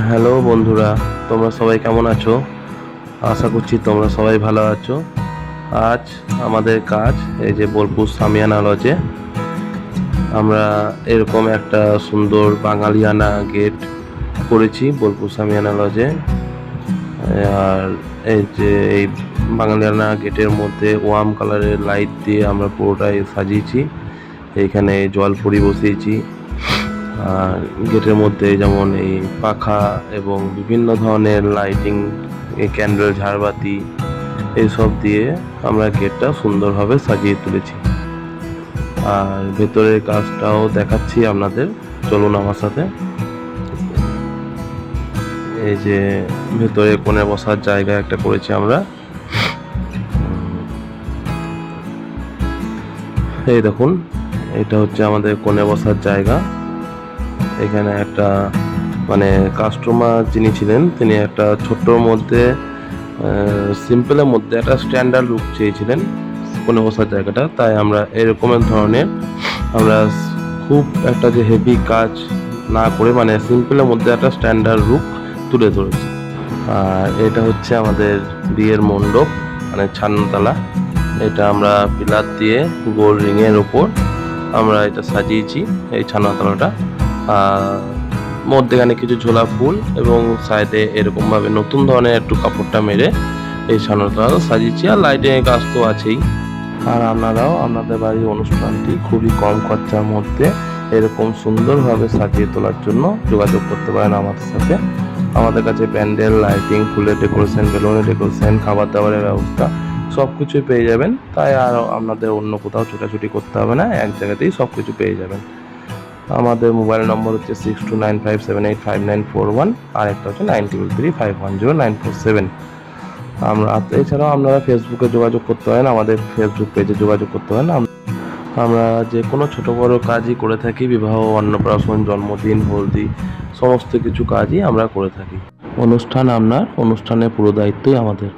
Hello বন্ধুরা, তোমরা সবাই কেমন আছো? আশা করছি তোমরা সবাই ভালো আছো। আজ আমাদের কাজ এই যে বোলপুর সামিয়ানা লজে আমরা এরকম একটা সুন্দর বাঙালিয়ানা গেট করেছি বোলপুর সামিয়ানা লজে। আর এই যে এই বাঙালিয়ানা গেটের মধ্যে ওয়ার্ম কালারের লাইট দিয়ে আমরা পুরোটাই সাজিয়েছি। এইখানে জলপরি বসিয়েছি। আর গেটের মধ্যে যেমন এই পাখা এবং বিভিন্ন ধরনের লাইটিং, এই ক্যান্ডেল, ঝাড়বাতি এইসব দিয়ে আমরা গেটটা সুন্দরভাবে সাজিয়ে তুলেছি। আর ভেতরের কাজটাও দেখাচ্ছি আপনাদের, চলুন আমার সাথে। এই যে ভেতরে কোণে বসার জায়গা একটা করেছি আমরা। এই দেখুন, এটা হচ্ছে আমাদের কোণে বসার জায়গা। এখানে একটা মানে কাস্টমার যিনি ছিলেন তিনি একটা ছোট্টর মধ্যে সিম্পলের মধ্যে একটা স্ট্যান্ডার্ড লুক চেয়েছিলেন কোণে বসার জায়গাটা, তাই আমরা এরকমের ধরনের আমরা খুব একটা যে হেভি কাজ না করে মানে সিম্পলের মধ্যে একটা স্ট্যান্ডার্ড লুক তুলে ধরেছি। আর এটা হচ্ছে আমাদের বিয়ের মণ্ডপ, মানে ছান্নতলা। এটা আমরা পিলার দিয়ে গোল রিংয়ের ওপর আমরা এটা সাজিয়েছি এই ছান্নতলাটা। মধ্যেখানে কিছু ঝোলা ফুল এবং সাইডে এরকমভাবে নতুন ধরনের একটু কাপড়টা মেরে এই ছান্নতলা সাজিয়েছি। আর লাইটিংয়ের কাজ তো আছেই। আর আপনারাও আপনাদের বাড়ির অনুষ্ঠানটি খুবই কম খরচার মধ্যে এরকম সুন্দরভাবে সাজিয়ে তোলার জন্য যোগাযোগ করতে পারেন আমাদের সাথে। আমাদের কাছে প্যান্ডেল, লাইটিং, ফুলের ডেকোরেশন, বেলুনের ডেকোরেশন, খাবার দাবারের ব্যবস্থা সব কিছুই পেয়ে যাবেন। তাই আর আপনাদের অন্য কোথাও ছোটাছুটি করতে হবে না, এক জায়গাতেই সব কিছু পেয়ে যাবেন। আমাদের মোবাইল নম্বর হচ্ছে 6295785941, আর একটা হচ্ছে 9335109447। আমরা এছাড়াও আপনারা ফেসবুকে যোগাযোগ করতে পারেন, আমাদের ফেসবুক পেজে যোগাযোগ করতে পারেন। আমরা যে কোনো ছোটো বড়ো কাজই করে থাকি, বিবাহ, অন্নপ্রাশন, জন্মদিন, হলদি, সমস্ত কিছু কাজই আমরা করে থাকি। অনুষ্ঠানের পুরো দায়িত্বই আমাদের।